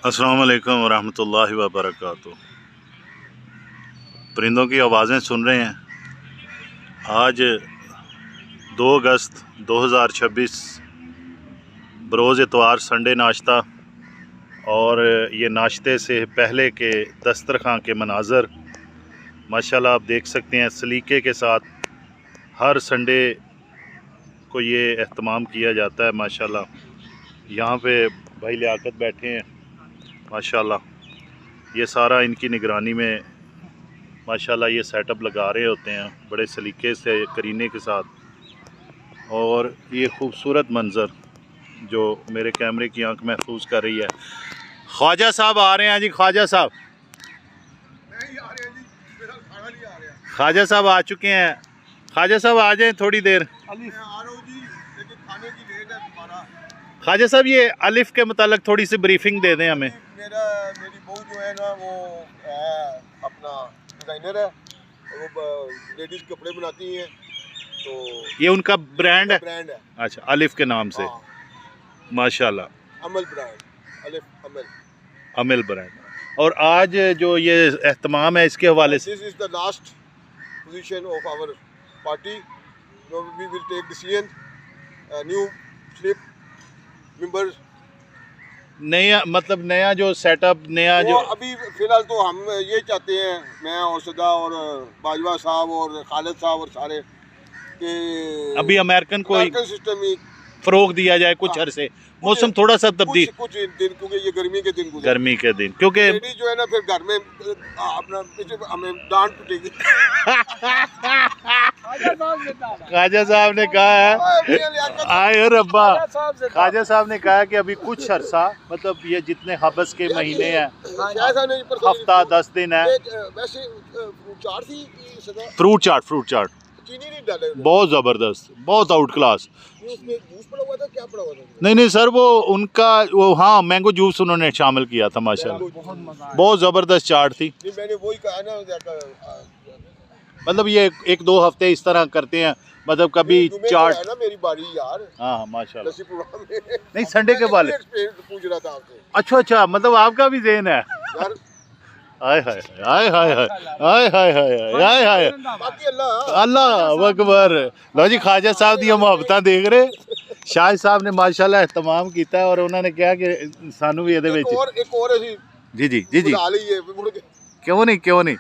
अस्सलाम वालेकुम वरहमतुल्लाहि वबरकातुहू। परिंदों की आवाज़ें सुन रहे हैं। आज 2 अगस्त 2026 बरोज़ इतवार संडे नाश्ता, और ये नाश्ते से पहले के दस्तरखां के मनाज़र माशाल्लाह आप देख सकते हैं। सलीके के साथ हर संडे को ये एहतमाम किया जाता है माशाल्लाह। यहाँ पे भाई लियाकत बैठे हैं माशाल्लाह। ये सारा इनकी निगरानी में माशाल्लाह ये सेटअप लगा रहे होते हैं बड़े सलीके से, करीने के साथ। और ये खूबसूरत मंज़र जो मेरे कैमरे की आंख महफूज कर रही है। ख्वाजा साहब आ रहे हैं जी। ख्वाजा साहब ख्वाजा साहब आ चुके हैं। ख्वाजा साहब आ जाएं थोड़ी देर। ख्वाजा साहब ये अलिफ के मुतालिक थोड़ी सी ब्रीफिंग दे दें हमें। मेरी बहू जो है ना वो अपना डिज़ाइनर है, वो लेडीज़ कपड़े बनाती हैं, तो ये उनका ब्रांड है। अच्छा, अलिफ के नाम से। हाँ। माशाल्लाह, अमल ब्रांड, अलिफ अमल ब्रांड। और आज जो ये एहतमाम है इसके हवाले से, this is the last position of our party. We will take decision, new slip members, नया मतलब नया जो सेटअप, नया जो अभी फिलहाल तो हम ये चाहते हैं, मैं और सदा और बाजवा साहब और खालिद साहब और सारे, कि अभी अमेरिकन को सिस्टम ही फरोग दिया जाए कुछ अरसे। मौसम थोड़ा सा तब्दील, कुछ दिन, क्योंकि ये गर्मी के दिन गर्मी के दिन, क्योंकि लेडी जो है ना फिर घर में अपना पीछे हमें डांट पिटेगी। ख्वाजा साहब ने कहा है, आए रब्बा, ख्वाजा साहब ने कहा कि अभी कुछ अरसा, मतलब ये जितने हबस के महीने हैं, हफ्ता 10 दिन है। वैसे फ्रूट चाट चीनी नहीं डाले, बहुत ज़बरदस्त, बहुत आउट क्लास। उसमें जूस पड़ा हुआ था, क्या पड़ा हुआ था? नहीं सर, वो उनका वो, हाँ, मैंगो जूस उन्होंने शामिल किया था माशाल्लाह। बहुत ज़बरदस्त चाट थी। नहीं, मैंने वही कहा ना, मतलब ये 1-2 हफ्ते इस तरह करते हैं, मतलब कभी चाट है ना मेरी बारी यार। हाँ माशाल्लाह। लस्सी प्रोग्राम में नहीं, संडे के वाले पूछ रहा था आपसे। अच्छा, मतलब आपका भी ज़हन है। यार हाय हाय हाय हाय हाय हाय हाय हाय हाय हाय, बाकी अल्लाह अकबर। लो जी, ख्वाजा साहब दी मोहब्बत देख रहे। शाह साहब ने माशाल्लाह एहतमाम किया है, और उन्होंने कहा कि सानू भी ये एक और जी बुला लीजिए, क्यों नहीं।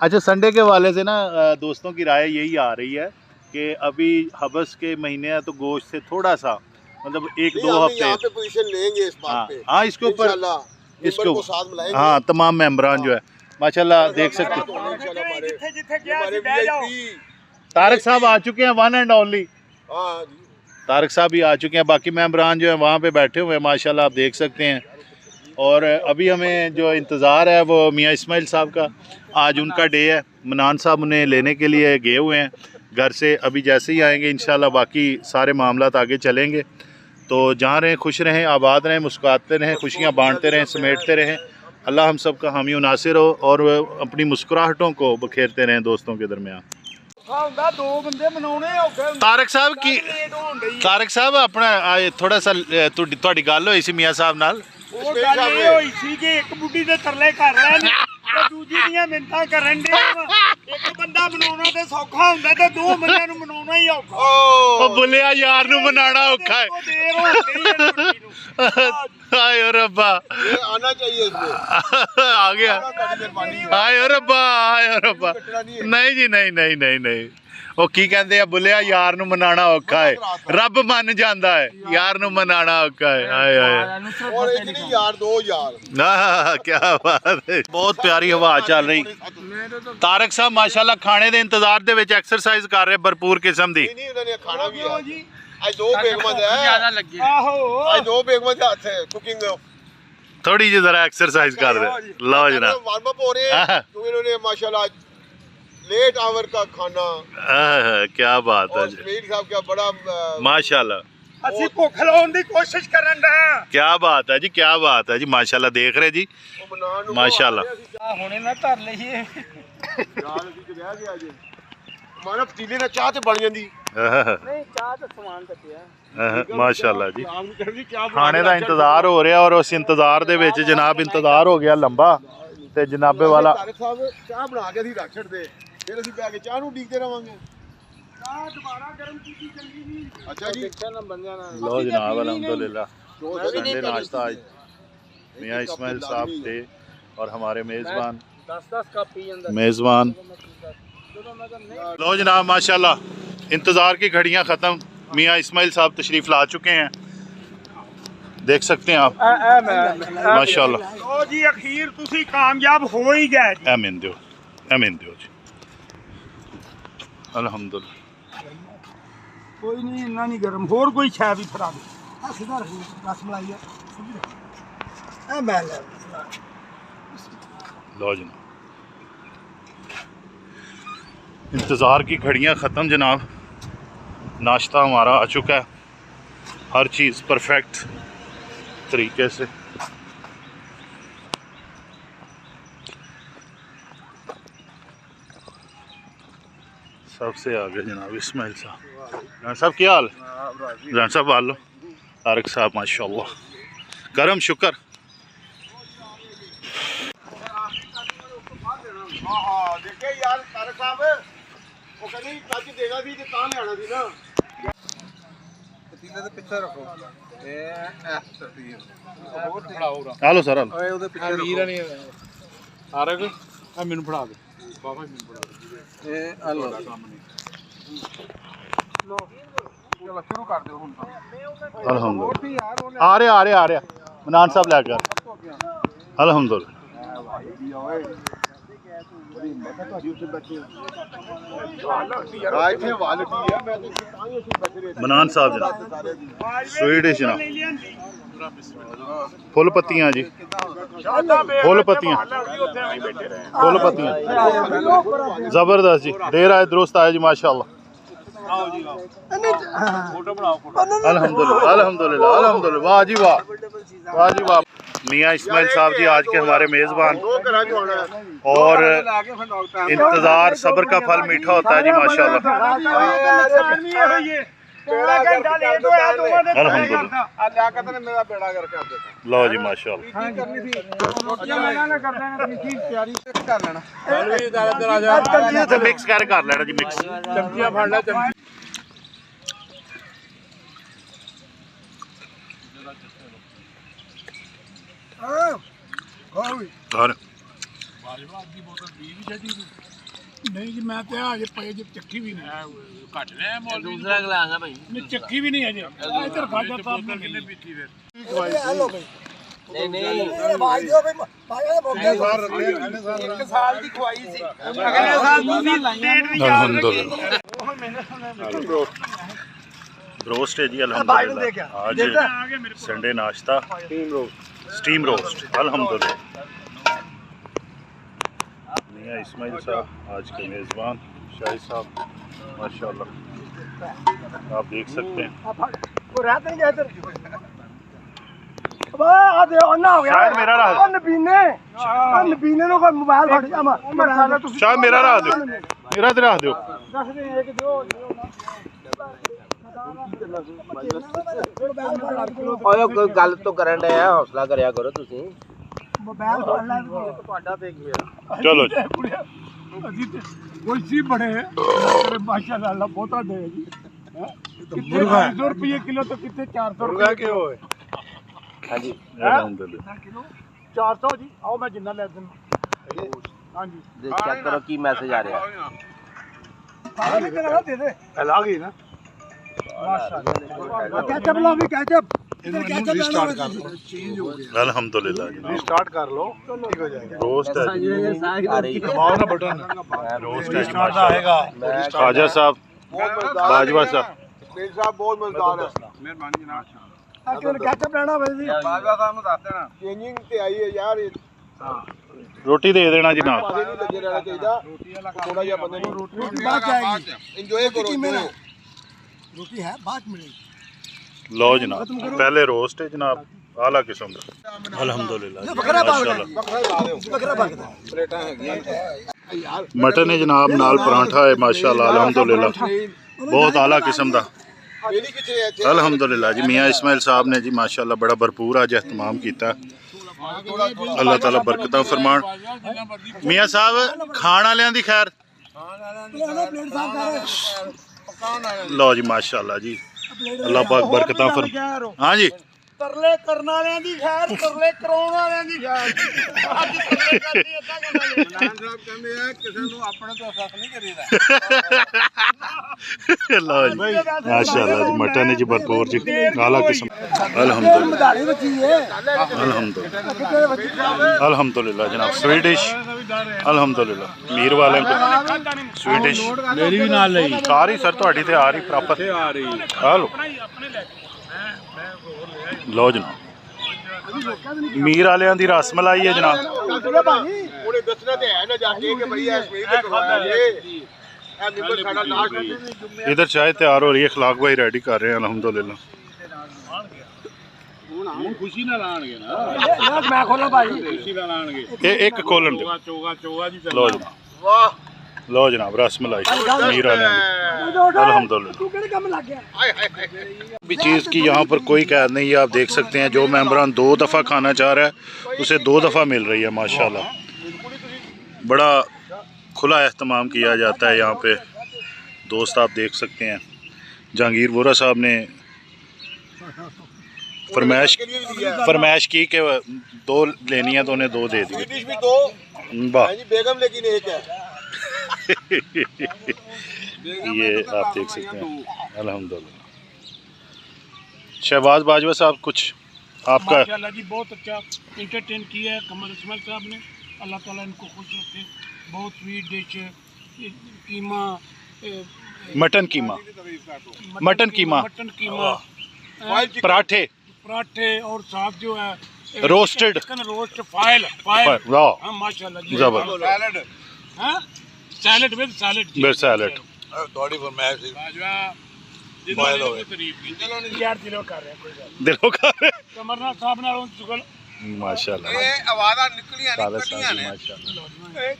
अच्छा, संडे के वाले से ना दोस्तों की राय यही आ रही है कि अभी हबस के महीने हैं तो गोश्त से थोड़ा सा, मतलब 1-2 हफ्ते यहाँ पे पोजीशन लेंगे इस बात पे। हाँ, इसके ऊपर इसको साथ मिलाएंगे। हाँ, तमाम मेंबरान जो है माशाल्लाह देख सकते हैं। तारक साहब आ चुके हैं, वन एंड ओनली तारक साहब भी आ चुके हैं। बाकी मेंबरान जो है वहाँ पे बैठे हुए हैं माशाल्लाह, आप देख सकते हैं। और अभी हमें जो इंतज़ार है वो मियाँ इस्माइल साहब का, आज उनका डे है। मनान साहब उन्हें लेने के लिए गए हुए हैं घर से, अभी जैसे ही आएंगे इंशाल्लाह बाकी सारे मामलात आगे चलेंगे। तो जहाँ रहें खुश रहें, आबाद रहें, मुस्कुराते रहें, खुशियाँ बांटते रहें, समेटते रहें। अल्लाह हम सब का हामी नासिर हो, और अपनी मुस्कुराहटों को बखेरते रहें दोस्तों के दरमियान। तारक साहब अपना थोड़ा सा थोड़ी गल होई सी मियाँ साहब नाल, ਉਹ ਗੱਲ ਇਹ ਹੋਈ ਸੀ ਕਿ ਇੱਕ ਬੁੱਢੀ ਦੇ ਤਰਲੇ ਕਰ ਰਹੇ ਨੇ ਤੇ ਦੂਜੀ ਦੀਆਂ ਮਿੰਤਾਂ ਕਰਨ ਦੇ। ਇੱਕ ਬੰਦਾ ਮਨਾਉਣਾ ਤੇ ਸੌਖਾ ਹੁੰਦਾ ਤੇ ਦੋ ਬੰਦਿਆਂ ਨੂੰ ਮਨਾਉਣਾ ਹੀ ਔਖਾ। ਉਹ ਬੁੱਲਿਆ ਯਾਰ ਨੂੰ ਮਨਾਉਣਾ ਔਖਾ ਹੈ। ਦੇਰ ਹੋ ਗਈ ਹੈ ਰੋਟੀ ਨੂੰ। हाय रब्बा, ये आना चाहिए इसमें। आ गया। हाय रब्बा। नहीं जी, नहीं। ਉਹ ਕੀ ਕਹਿੰਦੇ ਆ, ਬੁੱਲਿਆ ਯਾਰ ਨੂੰ ਮਨਾਣਾ ਔਖਾ ਹੈ, ਰੱਬ ਮੰਨ ਜਾਂਦਾ ਹੈ, ਯਾਰ ਨੂੰ ਮਨਾਣਾ ਔਖਾ ਹੈ। ਹਾਏ और एक नहीं यार, 2 यार। ਨਾ ਕੀ ਬਾਤ ਹੈ। ਬਹੁਤ ਪਿਆਰੀ ਹਵਾ ਚੱਲ ਰਹੀ। ਤਾਰਕ ਸਾਹਿਬ ਮਾਸ਼ਾਅੱਲਾ ਖਾਣੇ ਦੇ ਇੰਤਜ਼ਾਰ ਦੇ ਵਿੱਚ ਐਕਸਰਸਾਈਜ਼ ਕਰ ਰਹੇ ਭਰਪੂਰ ਕਿਸਮ ਦੀ। नहीं, उन्होंने खाना भी है। आज 2 बेगमत है, ज्यादा लगी। आहो, आज 2 बेगमत हाथ है कुकिंग में। थोड़ी जी जरा एक्सरसाइज कर रहे। लो जनाब, वार्म अप हो रहे हैं, क्योंकि इन्होंने माशाल्लाह लेट आवर का खाना। क्या बात है मीर साहब का बड़ा माशाल्लाह। ਅਸੀਂ ਭੁੱਖ ਲਾਉਣ ਦੀ ਕੋਸ਼ਿਸ਼ ਕਰਨ ਦਾ। क्या बात है जी, माशाल्लाह देख रहे जी, माशाल्लाह। ਹੁਣੇ ਨਾ ਧਰ ਲਈਏ। ਮਾਰਾ ਪਤੀਲੇ ਨਾਲ ਚਾਹ ਤੇ ਬਣ ਜਾਂਦੀ ਨਹੀਂ ਚਾਹ ਤਾਂ ਸਮਾਨ ਕੱਟਿਆ ਮਾਸ਼ਾਅੱਲਾ ਜੀ ਆਮ ਨੂੰ ਕਹਿੰਦੀ ਚਾਹ ਖਾਣੇ ਦਾ ਇੰਤਜ਼ਾਰ ਹੋ ਰਿਹਾ ਔਰ ਉਸ ਇੰਤਜ਼ਾਰ ਦੇ ਵਿੱਚ ਜਨਾਬ ਇੰਤਜ਼ਾਰ ਹੋ ਗਿਆ ਲੰਬਾ ਤੇ ਜਨਾਬੇ ਵਾਲਾ ਤਾਰਿਕ ਸਾਹਿਬ ਚਾਹ ਬਣਾ ਕੇ ਅਸੀਂ ਰੱਖ ਛੱਡਦੇ ਫਿਰ ਅਸੀਂ ਬੈ ਕੇ ਚਾਹ ਨੂੰ ਉਡੀਕਦੇ ਰਵਾਂਗੇ ਚਾਹ ਦੁਬਾਰਾ ਗਰਮ ਕੀਤੀ ਚੰਗੀ ਜੀ ਅੱਛਾ ਜੀ लो जनाब अल्हम्दुलिल्लाह संडे नाश्ता आज मियाँ इस्माइल साहब थे और हमारे मेज़बान 10 कप पी अंदर मेज़बान लो जनाब माशाल्लाह इंतज़ार की घड़ियाँ ख़त्म मियाँ इस्माइल साहब तशरीफ़ ला चुके हैं देख सकते हैं आप माशाल्लाह ਲੋ ਜੀ ਅਖੀਰ ਤੁਸੀਂ ਕਾਮਯਾਬ ਹੋ ਹੀ ਗਏ ਜੀ एमिन दो जी अल्हम्दुलिल्लाह ਕੋਈ ਨਹੀਂ ਇੰਨਾ ਨਹੀਂ ਗਰਮ ਹੋਰ ਕੋਈ ਛੈ ਵੀ ਫੜਾ ਦੇ ਆ ਸਿੱਧਾ ਰਸ ਮਲਾਈ ਆ ਮੈਂ ਲੈ लो जनाब इंतज़ार की घड़ियाँ ख़त्म जनाब नाश्ता हमारा आ चुका है हर चीज़ परफेक्ट तरीके से सबसे आगे जनाब इस्माइल साहब साहब क्या हाल जान साहब वाल लो तारक साहब माशाल्लाह करम शुक्र ਹਾਂ ਦੇਖੇ ਯਾਰ ਤਾਰਿਕ ਸਾਹਿਬ ਉਹ ਕਹਿੰਦੀ ਕੱਚ ਦੇਣਾ ਸੀ ਤੇ ਤਾਂ ਲਿਆਣਾ ਸੀ ਨਾ ਪਤੀਲੇ ਦੇ ਪਿੱਛੇ ਰੱਖੋ ਇਹ ਤਸਵੀਰ ਹੋਰ ਫੜਾਓ हेलो सर ਓਏ ਉਹਦੇ ਪਿੱਛੇ ਵੀਰ ਨਹੀਂ ਤਾਰਕ ਆ ਮੈਨੂੰ ਫੜਾ ਦੇ ਬਾਬਾ ਮੈਨੂੰ ਫੜਾ ਦੇ ਇਹ ਹਲੋ ਕੰਮ ਨਹੀਂ ਲੋ ਚਲੋ ਸ਼ੁਰੂ ਕਰ ਦਿਓ ਹੁਣ ਤਾਂ अल्हम्दुलिल्लाह आ रहे मनान साहब लेकर अल्हम्दुलिल्लाह मनान साहब जनाब स्वीट डिश ना फुल पत्तियां जी फुल पत्तियां जबरदस्त जी देर आए दुरुस्त आए जी माशाल्लाह अल्हम्दुलिल्लाह अल्हम्दुलिल्लाह अल्हम्दुलिल्लाह वाह जी वाह जी वाह मियाँ इस्माइल साहब जी आज के हमारे मेज़बान और इंतज़ार सब्र का फल मीठा होता है जी माशाल्लाह लो जी माशाल्लाह मिक्स कर लेना जी मिक्स और ਨਹੀਂ ਜੀ ਮੈਂ ਤੇ ਅਜੇ ਪਏ ਜੇ ਚੱਕੀ ਵੀ ਨਹੀਂ ਘੱਟ ਰਿਹਾ ਮੌਲ ਦੂਸਰਾ ਗਲਾਸ ਆ ਭਾਈ ਨਹੀਂ ਚੱਕੀ ਵੀ ਨਹੀਂ ਅਜੇ ਇੱਧਰ ਖਾਜਾ ਸਾਹਿਬ ਨੇ ਕਿੰਨੇ ਪੀਤੀ ਫਿਰ ਨਹੀਂ ਨਹੀਂ ਭਾਈ ਦਿਓ ਬਈ ਭਾਈ ਦਾ ਇੱਕ ਸਾਲ ਦੀ ਖਵਾਈ ਸੀ ਅਗਲੇ ਸਾਲ ਤੁਸੀਂ ਡੇਟ ਵੀ ਯਾਦ अल्हम्दुलिल्लाह ਉਹ ਮੈਨੇ रोस्ट है जी अल्हम्दुलिल्लाह आज संडे नाश्ता स्टीम रोस्ट अल्हम्दुलिल्लाह मियाँ इस्माइल साहब आज के मेज़बान शाही साहब माशाल्लाह आप देख सकते हैं ਉਹ ਰਾਤ ਨਹੀਂ ਇੱਧਰ ਆ ਦੇ ਉਹਨਾਂ ਹੋ ਗਿਆ शायद मेरा रहा ਉਹ ਨਬੀਨੇ ਨੂੰ ਕੋਈ ਮੋਬਾਈਲ ਫੜ ਜਾ ਮੈਂ ਤੁਸੀਂ शायद मेरा रहा दो मेरा तो रहा दो ਦੱਸ ਦੇ ਇੱਕ ਦਿਓ ਓਏ ਕੋਈ ਗੱਲ ਤੋਂ ਕਰਨ ਡਿਆ ਹੌਸਲਾ ਕਰਿਆ ਕਰੋ ਤੁਸੀਂ ਮੋਬਾਈਲ ਫੜ ਲੈ ਤੁਹਾਡਾ ਤੇ ਗਿਆ चलो जी ਅਸੀਂ ਤੇ ਕੋਈ ਸੀ ਬੜੇ ਤੇਰੇ ਮਾਸ਼ਾਅੱਲਾ ਅੱਲਾ ਬਹੁਤਾ ਦੇ ਜੀ ਕਿੱਥੇ 200 ਰੁਪਏ ਕਿਲੋ ਤੋਂ ਕਿੱਥੇ 400 ਰੁਪਏ ਕੀ ਹੋਏ ਹਾਂਜੀ अल्हम्दुलिल्लाह 400 ਜੀ ਆਓ ਮੈਂ ਜਿੰਨਾ ਲੈ ਦਿੰਦਾ ਹਾਂਜੀ ਦੇਖ ਚੈੱਕ ਕਰੋ ਕੀ ਮੈਸੇਜ ਆ ਰਿਹਾ ਸਾਰਾ ਨਹੀਂ ਕਰਾ ਦੇ ਦੇ ਲਾ ਗਈ ਨਾ ਮਾਸ਼ਾਅੱਲਾ ਕੈਚਅਪ ਲਾ ਵੀ ਕੈਚਅਪ ਰੀਸਟਾਰਟ ਕਰ ਲਓ ਚੇਂਜ ਹੋ ਗਿਆ अल्हम्दुलिल्लाह जी रीस्टार्ट कर लो ठीक हो जाएगा रोस्ट है जी ਆ ਰਹੀ ਹੈ दबाओ ना बटन रोस्ट है जी रीस्टार्ट माशाल्लाह आएगा ख्वाजा साहब बहुत मजेदार बाजवा साहब मेरे साहब बहुत मजेदार है मेहरबानी जनाब ਆ ਕਿਉਂ ਕੈਚਅਪ ਲੈਣਾ ਹੋਵੇ ਜੀ बाजवा साहब ਨੂੰ ਦੱਸ ਦੇਣਾ ਚੇਂਜਿੰਗ ਤੇ ਆਈ ਹੈ ਯਾਰ ਇਹ रोटी दे देना जनाब ਪਾਸੇ ਨਹੀਂ ਲੱਗੇ ਰਹਿਣਾ ਚਾਹੀਦਾ ਥੋੜਾ ਜਿਹਾ ਬੰਦੇ ਨੂੰ ਰੋਟੀ ਬਾਅਦ ਚ ਆਏਗੀ ਇੰਜੋਏ ਕਰੋ रोटी है बाद मिलेगी लो जनाब पहले रोस्ट है जनाब आला किस्म दा अल्हम्दुलिल्लाह माशाल्लाह मटन है जनाब नाल परांठा है माशाल्लाह अल्हम्दुलिल्लाह बहुत आला किस्म दा अल्हम्दुलिल्लाह जी। मियाँ इस्माइल साहब ने जी माशाल्लाह बड़ा भरपूर आज एहतमाम किया। अल्लाह ताला बरकतां फरमान। मियाँ साहब खाण वालियां दी खैर लो जी माशाल्लाह जी अल्लाह पाक बरकतां फरमान। हाँ जी तरले करने वाले दी खैर तरले कराउण वाले दी खैर अज तरले करनी अद्धा घंटा ले नान साहब कहंदे आ किसे नु अपने तो असस नहीं करीदा लो जी माशाल्लाह जी मटन है जी भरपूर जी आला किस्म अल्हम्दुलिल्लाह अल्हम्दुलिल्लाह अल्हम्दुलिल्लाह जनाब स्वीट डिश अल्हम्दुलिल्लाह मीर वाले को स्वीट डिश मेरी भी नाल लई सारी सर ਤੁਹਾਡੀ ਤੇ ਆ ਰਹੀ ਪ੍ਰਾਪਤ ਤੇ ਆ ਰਹੀ ਹਾਲੋ लो जनाब मीर वालियां दी रस मलाई है जनाब इधर चाय तैयार हो रही है खिलाक भाई रेडी कर रहे हैं अल्हम्दुलिल्लाह एक खोलन दो लो जनाब लो जनाब रस मलाई मीर वाले अल्हम्दुलिल्लाह भी चीज़ की यहाँ पर कोई कैद नहीं है। आप देख सकते हैं जो मेम्बरान 2 दफ़ा खाना चाह रहा है उसे 2 दफ़ा मिल रही है माशाल्लाह। बड़ा खुला एहतमाम किया जाता है यहाँ पे दोस्त आप देख सकते हैं। जहांगीर वोरा साहब ने फरमाइश की कि 2 लेनी है तो उन्हें 2 दे दी। बेगम लेकिन एक है ये आप देख सकते हैं अल्हम्दुलिल्लाह। शहबाज बाजवा साहब कुछ आपका माशाल्लाह जी बहुत अच्छा इंटरटेन किया है कमर इस्माइल साहब ने। अल्लाह ताला इनको खुश रखे। बहुत स्वीट डिश कीमा मटन कीमा पराठे और साथ जो है रोस्टेड चिकन रोस्ट फाइल हाँ माशाल्लाह जी जबरदस्त सैलेड विद सैलेड सैलेड थोड़ी फरमाइश यार दिलों कर रहे हैं कोई बात दिलों का कमरनाथ साहब ने शुक्र माशाल्लाह ये आवाज़ां निकलियां माशाल्लाह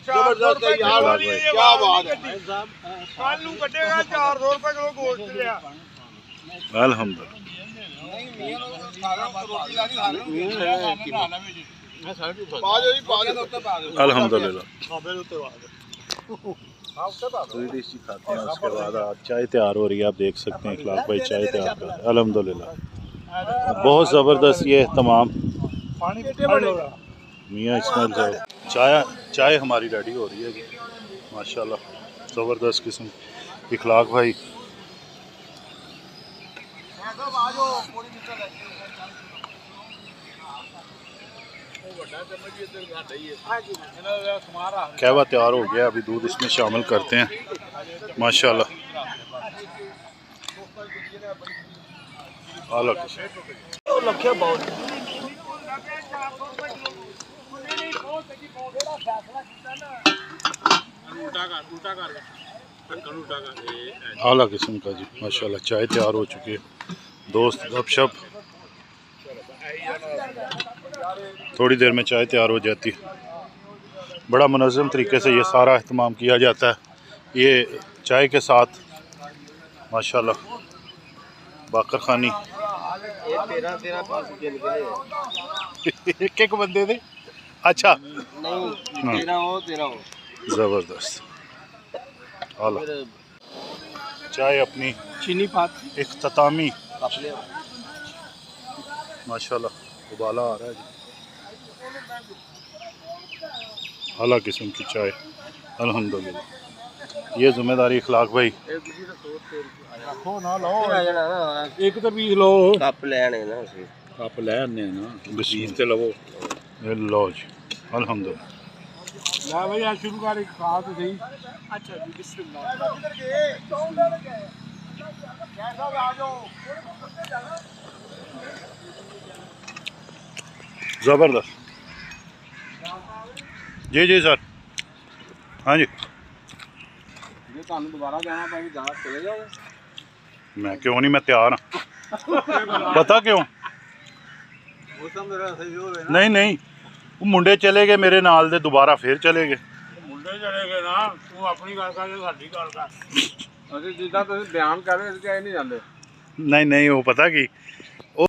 जबरदस्त है यार क्या बात है कल नू कटेगा 400 रुपए किलो गोश्त लिया अल्हम्दुलिल्लाह अल्हम्दुलिल्लाह खाते हैं। उसके बाद आप चाय तैयार हो रही है आप देख सकते हैं इखलाक भाई चाय तैयार कर रहे हैं अल्हम्दुलिल्लाह बहुत ज़बरदस्त ये तमाम मियाँ इस्माइल साहब चाय हमारी रेडी हो रही है माशाल्लाह ज़बरदस्त किस्म इखलाक भाई कहवा तैयार हो गया। अभी दूध इसमें शामिल करते हैं माशाल्लाह आला किस्म का जी माशाल्लाह। चाय तैयार हो चुकी है दोस्त गपशप थोड़ी देर में चाय तैयार हो जाती है। बड़ा मुनज़्ज़म तरीके से ये सारा अहतमाम किया जाता है। ये चाय के साथ माशाल्लाह बाकर खानी एक बंदे थे अच्छा ज़बरदस्त आला चाय अपनी चीनी पात इख्तितामी माशाल्लाह उबाला आ रहा है जी आला किस्म की चाय अल्हम्दुलिल्लाह। ये जिम्मेदारी इखलाक भाई एक तो भी लो कप लेने ना कप लेने ना बीस ते लवो लो जी अल्हम्दुलिल्लाह। ला भाई आज शुरू कर एक खा तो सही। अच्छा जी बिस्मिल्लाह कैसा आ जाओ ज़बरदस्त जी जी सर हाँ जी दोबारा जाना चले जाओगे मैं क्यों नहीं मैं तैयार हाँ पता क्यों ਮੌਸਮ ਮੇਰਾ ਸਹੀ ਹੋਵੇ ਨਾ। ਨਹੀਂ ਨਹੀਂ, ਉਹ ਮੁੰਡੇ ਚਲੇ ਗਏ ਮੇਰੇ ਨਾਲ ਦੇ, ਦੁਬਾਰਾ ਫੇਰ ਚਲੇ ਗਏ। ਮੁੰਡੇ ਚਲੇ ਗਏ ਨਾ, ਤੂੰ ਆਪਣੀ ਗੱਲ ਕਰ, ਸਾਡੀ ਗੱਲ ਕਰ। ਅਸੀਂ ਜਿੱਦਾਂ ਤੁਸੀਂ ਬਿਆਨ ਕਰ ਰਹੇ ਸੀ ਨਹੀਂ ਜਾਂਦੇ। नहीं नहीं, वो पता कि वो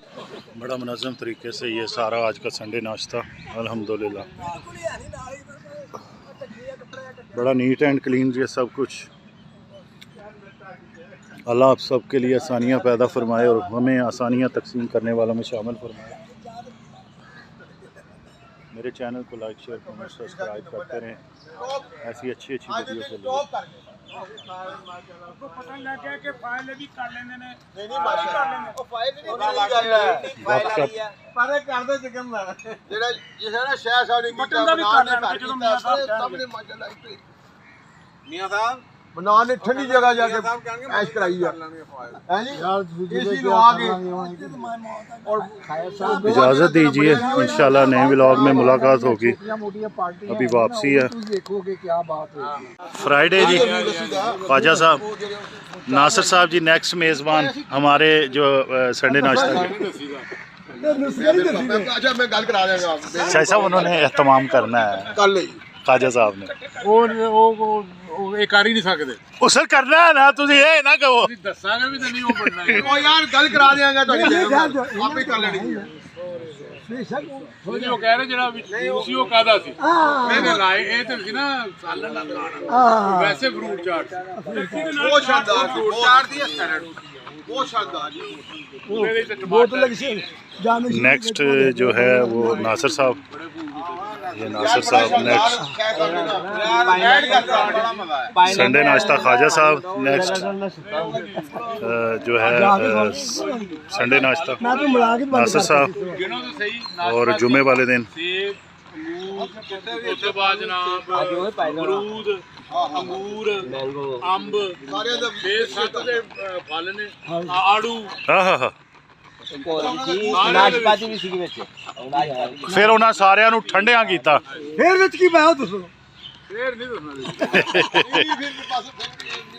बड़ा मुनज़्ज़म तरीके से ये सारा आज का संडे नाश्ता अल्हम्दुलिल्लाह बड़ा नीट एंड क्लीन ये सब कुछ। अल्लाह आप सब के लिए आसानियाँ पैदा फरमाए और हमें आसानियाँ तकसीम करने वालों में शामिल फरमाए। मेरे चैनल को लाइक शेयर कमेंट सब्सक्राइब करते रहें ऐसी अच्छी अच्छी वीडियो के लिए। ਪਤਾ ਲੱਗ ਗਿਆ ਕਿ ਫਾਈਲ ਵੀ ਕਰ ਲੈਂਦੇ ਨੇ। ਨਹੀਂ ਮਾਸ਼ਾਅੱਲਾ, ਉਹ ਫਾਇਲ ਨਹੀਂ ਪਰ ਇਹ ਕਰਦੇ ਜਿਕਮ ਦਾ ਜਿਹੜਾ ਜਿਸ ਨਾ ਸ਼ਾਹ ਸਾਹਿਬ ਨੇ ਕੀਤਾ ਬਣਾ ਨੇ ਘਰ ਕੀਤਾ ਸਾਹਮਣੇ ਮਾਸ਼ਾਅੱਲਾ ਇੱਥੇ ਮੀਆਂ ਸਾਹਿਬ ਬਣਾ ਨੇ ਠੰਡੀ ਜਗ੍ਹਾ ਜਾ ਕੇ ਐਸ਼ ਕਰਾਈ ਆ ਹੈ ਜੀ। ਏਸੀ ਲਵਾ ਕੇ और इजाज़त दीजिए, इंशाल्लाह नए व्लॉग में मुलाकात होगी। अभी वापसी है फ्राइडे जी। ख्वाजा साहब, नासिर साहब जी नेक्स्ट मेज़बान हमारे जो संडे नाश्ता के। अच्छा मैं गल करा देगा शाह साहब उन्होंने एहतमाम करना है, कल ख्वाजा साहब ने। ਉਹ ਇਹ ਕਰ ਹੀ ਨਹੀਂ ਸਕਦੇ। ਉਹ ਸਰ ਕਰਨਾ ਹੈ ਨਾ, ਤੁਸੀਂ ਇਹ ਨਾ ਕਹੋ। ਦੱਸਾਂਗੇ ਵੀ ਤਾਂ ਨਹੀਂ ਉਹ ਬਣਨਾ ਹੈ। ਉਹ ਯਾਰ ਗੱਲ ਕਰਾ ਦੇਵਾਂਗਾ ਤੁਹਾਡੀ ਆਪੇ ਕਰ ਲੈਣੀ ਹੈ। ਤੁਸੀਂ ਉਹ ਕਹਿ ਰਹੇ ਜਿਹੜਾ ਤੁਸੀਂ ਉਹ ਕਾਹਦਾ ਸੀ? ਮੈंने ਲਾਏ ਇਹ ਤੇ ਸੀ ਨਾ ਸਾਲਨ ਦਾ ਦੁਕਾਨ। ਵੈਸੇ ਫਰੂਟ ਚਾਟ ਬਹੁਤ ਸ਼ਾਨਦਾਰ ਫਰੂਟ ਚਾਟ ਦੀ ਸੈਲਡ बहुत शानदार नेक्स्ट जो है वो नासिर साहब, ये नासिर साहब नेक्स्ट संडे नाश्ता ख्वाजा साहब नेक्स्ट जो है संडे नाश्ता नासिर साहब और जुमे वाले दिन अंगूर अंब फल ने आड़ू हाँ हाँ हाँ ਨਾਸ਼ਪਾਤੀ ਵੀ ਸੀਗੀ ਵਿੱਚ फिर उन्हें सारिਆਂ ਨੂੰ ਠੰਡਿਆਂ ਕੀਤਾ। फिर विच की पाया दसो फिर नहीं दसना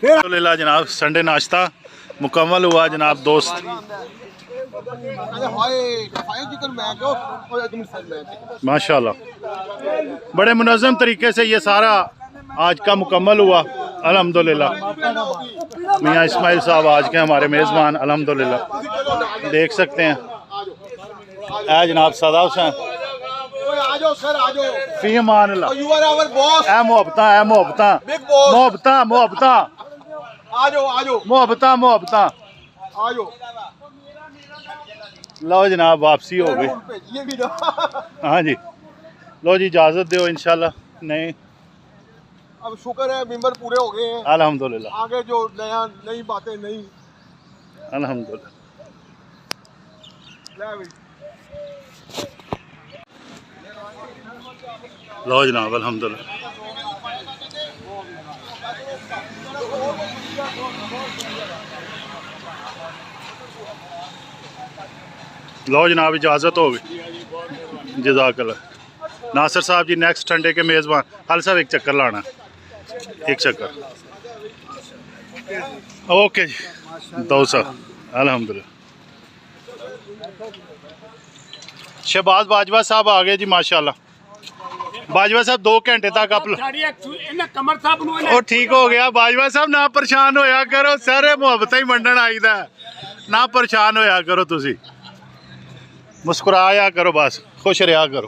अल्हम्दुलिल्लाह जनाब संडे नाश्ता मुकम्मल हुआ जनाब दोस्त। माशाल्लाह बड़े मुनज़्ज़म तरीके से ये सारा आज का मुकम्मल हुआ अल्हम्दुलिल्लाह। मियाँ इस्माइल साहब आज के हमारे मेज़बान अल्हम्दुलिल्लाह देख सकते हैं। है जनाब सदा हुसैन फी अमान अल्लाह। ऐ मोहब्बतां ऐ मोहब्बतां मोहब्बतां मोहब्बतां मोहब्बतां मोहब्बतां। लो जनाब वापसी हो गई। हाँ जी लो जी इजाज़त दो इंशाल्लाह। नहीं अब शुक्र है मेंबर पूरे हो गए हैं अल्हम्दुलिल्लाह। आगे जो नई बातें नहीं अल्हम्दुलिल्लाह। लो जनाब अल्हम्दुलिल्लाह। लो जनाब इजाज़त हो गई जज़ाकल्लाह। नासिर साहब जी नेक्स्ट संडे के मेज़बान। हाल साहब एक चक्कर लाना, एक चक्कर। ओके जी दो साहब अल्हम्दुलिल्लाह। शहबाज बाजवा साहब आ गए जी माशाल्लाह। बाजवा साहब 2 घंटे तक आप कमर साहब ਉਹ ਠੀਕ ਹੋ ਗਿਆ। ਬਾਜਵਾ ਸਾਹਿਬ ਨਾ ਪਰੇਸ਼ਾਨ ਹੋਇਆ ਕਰੋ, ਸਾਰੇ ਮੁਹੱਬਤਾਂ ਹੀ ਵੰਡਣ ਆਈਦਾ, ਨਾ ਪਰੇਸ਼ਾਨ ਹੋਇਆ ਕਰੋ, ਤੁਸੀਂ ਮੁਸਕਰਾਇਆ ਕਰੋ, ਬਸ ਖੁਸ਼ ਰਿਹਾ ਕਰੋ।